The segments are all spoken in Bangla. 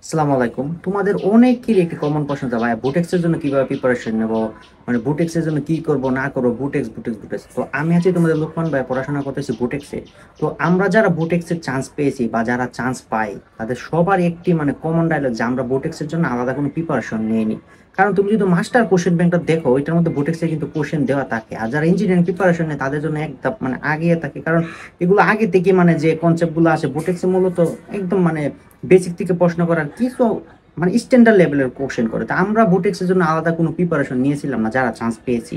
আসসালামু আলাইকুম। তোমাদের অনেকেরই একটি কমন প্রশ্ন যে ভাই বুটেক্সের জন্য কিভাবে প্রিপারেশন নেব, মানে বুটেক্সের জন্য কি করব না করব, বুটেক্স। তো আমি আছি তোমাদের লোকমান ভাই, পড়াশোনা করতেছি বুটেক্সে। তো আমরা যারা বুটেক্সের চান্স পেয়েছি বা যারা চান্স পাই, তাদের সবার একটি মানে কমন ডায়লগ যে আমরা বুটেক্সের জন্য আলাদা কোনো প্রিপারেশন নিইনি। কারণ তুমি যদি মাস্টার কোশ্চেন ব্যাংকটা দেখো, ওইটার মধ্যে বুটেক্সে কিন্তু কোশ্চেন দেওয়া থাকে। আর যারা ইঞ্জিনিয়ারিং প্রিপারেশন নেয় তাদের জন্য একদম মানে আগিয়ে থাকে, কারণ এগুলো আগে থেকে মানে যে কনসেপ্টগুলো আসে বুটেক্সে মূলত একদম মানে বেসিক থেকে প্রশ্ন করার কিছু মানে স্ট্যান্ডার্ড লেভেলের কোশ্চেন করে। তো আমরা বুটেক্সের জন্য আলাদা কোনো প্রিপারেশন নিয়েছিলাম না যারা চান্স পেয়েছি।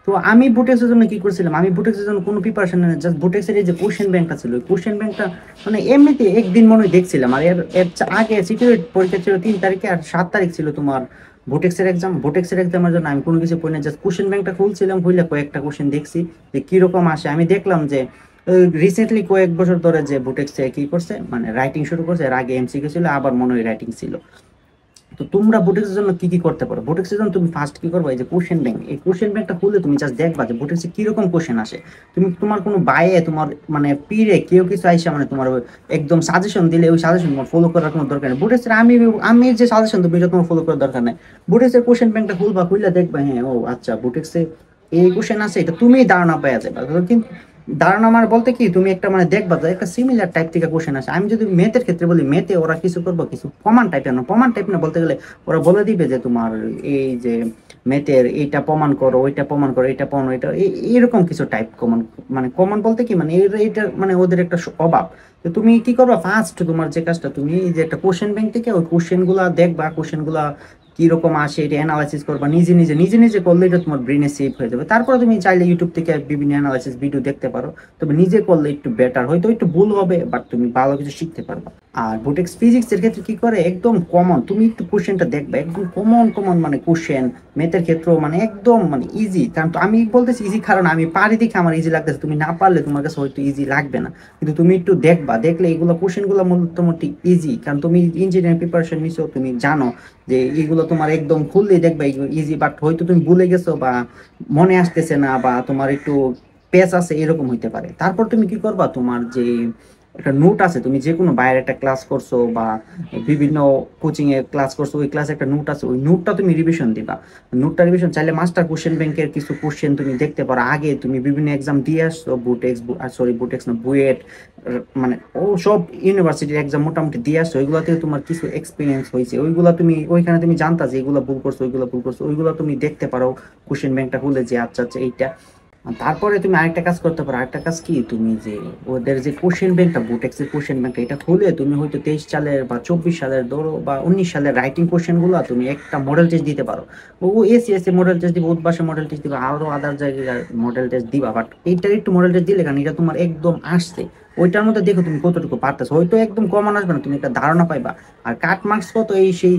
তো আমি বুটেক্সের জন্য কি করছিলাম, আমি বুটেক্সের জন্য কোনো প্রিপারেশন নেই, জাস্ট বুটেক্সের এই যে কোশ্চেন ব্যাংকটা ছিল, ওই কোশ্চেন ব্যাংকটা মানে এমনিতে একদিন মনে হয় দেখছিলাম। আর এর এর আগে সিকিউরিটি পরীক্ষা ছিল 3 তারিখে, আর 7 তারিখ ছিল তোমার বুটেক্সের এক্সাম। বুটেক্সের এক্সামের জন্য আমি কোনো কিছু পড়ি না, জাস্ট কোশ্চেন ব্যাংকটা খুলছিলাম, খুললে কয়েকটা কোশ্চেন দেখছি যে কিরকম আসে। আমি দেখলাম যে রিসেন্টলি কয়েক বছর ধরে যে বুটেক্সে কি করছে মানে রাইটিং শুরু করছে, এর আগে এমসিকিউ ছিল, আবার মনে হয় রাইটিং ছিল। তো তোমরা বুটেক্সের জন্য কি কি করতে পারো, বুটেক্সের জন্য তুমি ফার্স্ট কি করবে, এই যে কোশ্চেন ব্যাংক, এই কোশ্চেন ব্যাংকটা খুলে তুমি জাস্ট দেখবা যে বুটেক্সে কিরকম কোশ্চেন আসে। তুমি তোমার কোনো বাইরে তোমার মানে পীরে কেউ কিছু আইসা মানে তোমার একদম সাজেশন দিলে ওই সাজেশন তোমার ফলো করার কোনো দরকার নেই। বুটেক্সের আমি আমি যে সাজেশন দেবো এটা তোমার ফলো করার দরকার নেই। বুটেক্সের কোশ্চেন ব্যাংকটা খুলবা, খুললে দেখবা হ্যাঁ ও আচ্ছা বুটেক্সে এই কোশ্চেন আছে, এটা তুমি ধারণা পাওয়া যাবে। কিন্তু ধারণা আমার বলতে কি, তুমি একটা মানে দেখবা যে একটা সিমিলার টাইপ থেকে কোশ্চেন আসে। আমি যদি ম্যাথের ক্ষেত্রে বলি, ম্যাথে ওরা কিছু করবো, কিছু প্রমাণ টাইপের না, প্রমাণ টাইপ না বলতে গেলে ওরা বলে দিবে যে তোমার এই যে ম্যাথের এইটা প্রমাণ করো, ওইটা প্রমাণ করো, এটা প্রমাণ, এটা এরকম কিছু টাইপ কমন। মানে কমন বলতে কি মানে এইটা মানে ওদের একটা অভাব। তো তুমি কি করবা, ফার্স্ট তোমার যে কাজটা, তুমি এই যে একটা কোশ্চেন ব্যাংক থেকে ওই কোশ্চেন গুলা দেখবা, কোশ্চেন গুলা কিরকম আসে এটা অ্যানালাইসিস করবা, নিজে নিজে করলে এটা তোমার ব্রেনে সেভ হয়ে যাবে। তারপরে তুমি চাইলে ইউটিউব থেকে বিভিন্ন অ্যানালাইসিস ভিডিও দেখতে পারো, তবে নিজে করলে একটু বেটার, হয়তো একটু ভুল হবে বাট তুমি ভালো কিছু শিখতে পারবা। আর বুটেক্স ফিজিক্স এর ক্ষেত্রে কি করে, একদম কমন, তুমি একটু কোশ্চেনটা দেখবে, একদম কমন কমন মানে কোশ্চেন। ম্যাথের ক্ষেত্রেও মানে একদম মানে ইজি, কারণ তো আমি বলতেছি ইজি কারণ আমি পারি দেখে আমার ইজি লাগতেছে, তুমি না পারলে তোমার কাছে হয়তো ইজি লাগবে না। কিন্তু তুমি একটু দেখবা, দেখলে এগুলো কোশ্চেন গুলো মোটামুটি ইজি, কারণ তুমি ইঞ্জিনিয়ারিং প্রিপারেশন নিছো, তুমি জানো যে এইগুলো তোমার একদম খুললেই দেখবা ইজি, বাট হয়তো তুমি ভুলে গেছো বা মনে আসতেছে না, বা তোমার একটু পেস আছে, এরকম হইতে পারে। তারপর তুমি কি করবা, তোমার যে একটা নোট আছে, তুমি যে কোনো বাইরে একটা ক্লাস করছো বা বিভিন্ন কোচিং এ ক্লাস করছো, ওই ক্লাসে একটা নোট আছে, ওই নোটটা তুমি রিভিশন দিবা। নোটটা রিভিশন চাইলে মাস্টার কোশ্চেন ব্যাংকের কিছু কোশ্চেন তুমি দেখতে পারো, আগে তুমি বিভিন্ন এক্সাম দিয়ে আসছো, বুটেক্স সরি বুটেক্স না বুয়েট, মানে ও সব ইউনিভার্সিটির এক্সাম মোটামুটি দিয়ে আসছো, ওইগুলোতে তোমার কিছু এক্সপিরিয়েন্স হয়েছে, ওইগুলা তুমি ওইখানে তুমি জানতা যে এগুলো ভুল করছো, ওইগুলো ভুল করছো, ওইগুলো তুমি দেখতে পারো কোশ্চেন ব্যাংকটা খুলে যে আচ্ছা আচ্ছা এইটা। তারপরে তুমি আরেকটা কাজ করতে পারো, আরেকটা কাজ কি, তুমি যে ওদের যে কোশ্চেন ব্যাংকটা বুটেক্সের কোশ্চেন ব্যাংকটা এটা খুলে তুমি হয়তো 23 সালের বা 24 সালের ধরো বা 19 সালের রাইটিং কোশ্চেন গুলো তুমি একটা মডেল টেস্ট দিতে পারো। ও এসি মডেল টেস্ট দিবা, উদ্ভাসে মডেল টেস্ট দিবা, আরো আদার জায়গায় মডেল টেস্ট দিবা, বাট এইটার একটু মডেল টেস্ট দিলে কারণ এটা তোমার একদম আসছে, ওইটার মধ্যে দেখো তুমি কতটুকু পারতেছো, হয়তো একদম কমন আসবে না, তুমি একটা ধারণা পাইবা। আর কাট মার্কস কত এই সেই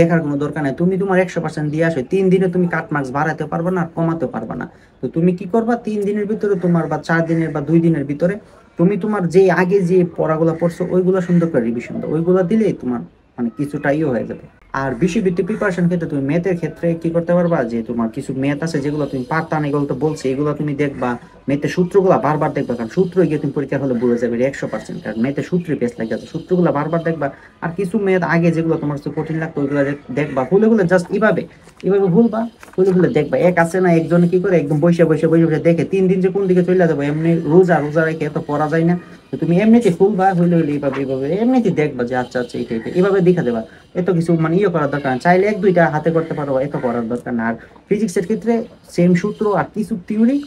দেখার কোনো দরকার নাই, তুমি তোমার 100% দিয়ে আসো, 3 দিনে তুমি কাট মার্কস বাড়াতে পারবে না আর কমাতে পারবে না। তো তুমি কি করবা, 3 দিনের ভিতরে তোমার বা 4 দিনের বা 2 দিনের ভিতরে তুমি তোমার যে আগে যে পড়াগুলো পড়ছো ওইগুলো সুন্দর করে রিভিশন দাও, ওইগুলো দিলেই তোমার মানে কিছুটা হয়ে যাবে। আর বিষয়ভিত্তিক প্রিপারেশন ক্ষেত্রে তুমি ম্যাথের ক্ষেত্রে কি করতে পারবা, যে তোমার কিছু ম্যাথ আছে যেগুলো তুমি পারতা না, এগুলো তো বলছে, এগুলো তুমি দেখবা, ম্যাথের সূত্রগুলো বারবার দেখবা, কারণ সূত্র গিয়ে তুমি পরীক্ষার হলে বুঝে যাবে 100%, কারণ ম্যাথের সূত্রে পেস লাগে আছে, সূত্রগুলো বারবার দেখবা। আর কিছু ম্যাথ আগে যেগুলো তোমার কাছে কঠিন লাগতো ওইগুলো দেখবা, ভুলে ভুলে জাস্ট এভাবে এভাবে ভুলবা, ভুলে ভুলে দেখবা। এক আছে না একজনে কি করে, একদম বসে বসে বসে বসে দেখে 3 দিন যে কোন দিকে চলে যাবো, এমনি রোজা রোজা রেখে এত পড়া যায় না। তো তুমি এমনিতে খুলবা, হইলে হইলে এইভাবে এইভাবে এমনিতে দেখবা যে আচ্ছা আচ্ছা এটা এইভাবে দেখা দেবা। এত কিছু মানে করার দরকার না, চাইলে 1-2টা হাতে করতে পারো, এত করার দরকার না। আর ফিজিক্সের ক্ষেত্রে সেম সূত্র আর কিছু থিওরি,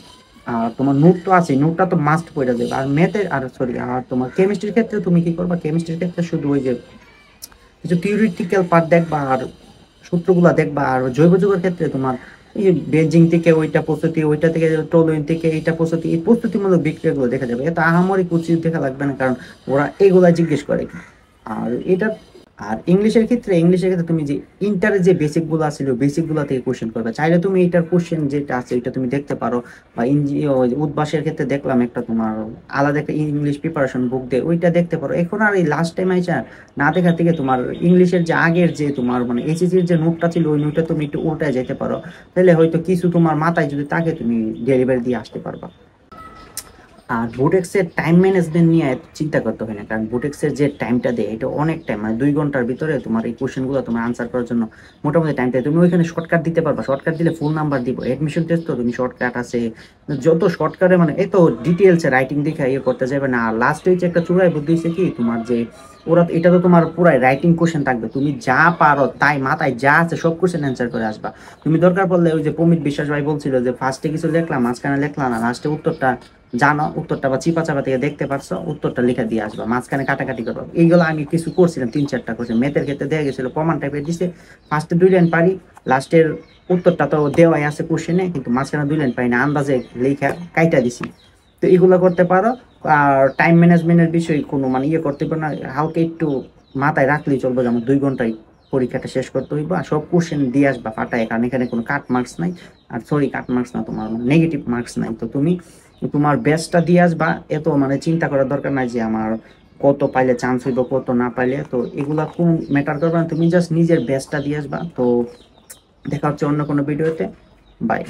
আর তোমার নোট তো আছে, নোটটা তো মাস্ট পড়ে যাবে। আর ম্যাথের আর সরি আর তোমার কেমিস্ট্রির ক্ষেত্রে তুমি কি করবা, কেমিস্ট্রির ক্ষেত্রে শুধু ওই যে কিছু থিওরিটিক্যাল পার্ট দেখবা আর সূত্রগুলা দেখবা। আর জৈব যৌগের ক্ষেত্রে তোমার এই বেজিং থেকে ওইটা প্রস্তুতি, ওইটা থেকে টোলুইন থেকে এইটা প্রস্তুতি, এই প্রস্তুতিমূলক বিক্রিয়াগুলো দেখা যাবে, এত আহামরি কুচি দেখা লাগবে না, কারণ ওরা এগুলা জিজ্ঞেস করে। আর এটা আর ইংলিশের ক্ষেত্রে তুমি যে ইন্টারের যে বেসিক গুলো আছে বেসিক গুলা থেকে কোশ্চেন করবে, চাইলে তুমি এটার কোশ্চেন যেটা আছে এটা তুমি দেখতে পারো। বা উদ্ভাসের ক্ষেত্রে দেখলাম একটা তোমার আলাদা একটা ইংলিশ প্রিপারেশন বুক দেয়, ওইটা দেখতে পারো। এখন আর এই লাস্ট টাইম আইসা না দেখা থেকে তোমার ইংলিশের যে আগের যে তোমার মানে এসএসসির যে নোটটা ছিল ওই নোটটা তুমি একটু উল্টায় যেতে পারো, তাহলে হয়তো কিছু তোমার মাথায় যদি থাকে তুমি ডেলিভারি দিয়ে আসতে পারবা। আর বুটেক্সের টাইম ম্যানেজমেন্ট নিয়ে এত চিন্তা করতে হয় না, কারণ বুটেক্সের যে টাইমটা দেয় এটা অনেক টাইম, মানে 2 ঘন্টার ভিতরে তোমার এই কোশ্চেনগুলো তোমার আনসার করার জন্য মোটামুটি টাইম দেয়। তুমি ওইখানে শর্টকাট দিতে পারবা, শর্টকাট দিলে ফুল নাম্বার দিব। এডমিশন টেস্ট তো তুমি শর্টকাট আছে, যত শর্টকাটে মানে এত ডিটেলসে রাইটিং দেখে ইয়ে করতে যাবে না। আর লাস্টে হচ্ছে একটা চূড়ায় বুদ্ধি হচ্ছে কি তোমার যে ওরা এটা তো তোমার পুরাই রাইটিং কোশ্চেন থাকবে, তুমি যা পারো তাই মাথায় যা আছে সব কোশ্চেন অ্যান্সার করে আসবা। তুমি দরকার পড়লে ওই যে প্রমিত বিশ্বাস ভাই বলছিল যে ফার্স্টে কিছু লিখলাম, মাঝখানে লিখলাম না, লাস্টে উত্তরটা জানো উত্তরটা বা চিপা চাপা থেকে দেখতে পারছো, উত্তরটা লিখে দিয়ে আসবা, মাঝখানে কাটাকাটি করবো। এইগুলো আমি কিছু করছিলাম, 3-4টা করছি। ম্যাথের ক্ষেত্রে দেওয়া গেছিল প্রমাণ টাইপের দিছে, ফার্স্টে 2 লাইন পারি, লাস্টের উত্তরটা তো দেওয়াই আছে কোশ্চেনে, কিন্তু মাঝখানে 2 লাইন পাই না, আন্দাজে লেখা কাইটা দিছি। তো এগুলো করতে পারো। আর টাইম ম্যানেজমেন্টের বিষয় কোনো মানে ইয়ে করতে পারো না, হালকা একটু মাথায় রাখলেই চলবে, যেমন 2 ঘন্টায় পরীক্ষাটা শেষ করতে হইব। আর সব কোশ্চেন দিয়ে আসবা ফাটায়, কারণ এখানে কোনো কাট মার্কস নাই। আর সরি, কাট মার্কস না, তোমার নেগেটিভ মার্কস নাই। তো তুমি তোমার বেস্টটা দিয়ে আসবা, এত মানে চিন্তা করার দরকার নাই যে আমার কত পাইলে চান্স হইব কত না পাইলে, তো এগুলা কোন ম্যাটার করবে না, তুমি জাস্ট নিজের বেস্টটা দিয়ে আসবা। তো দেখা হচ্ছে অন্য কোনো ভিডিওতে। বাই।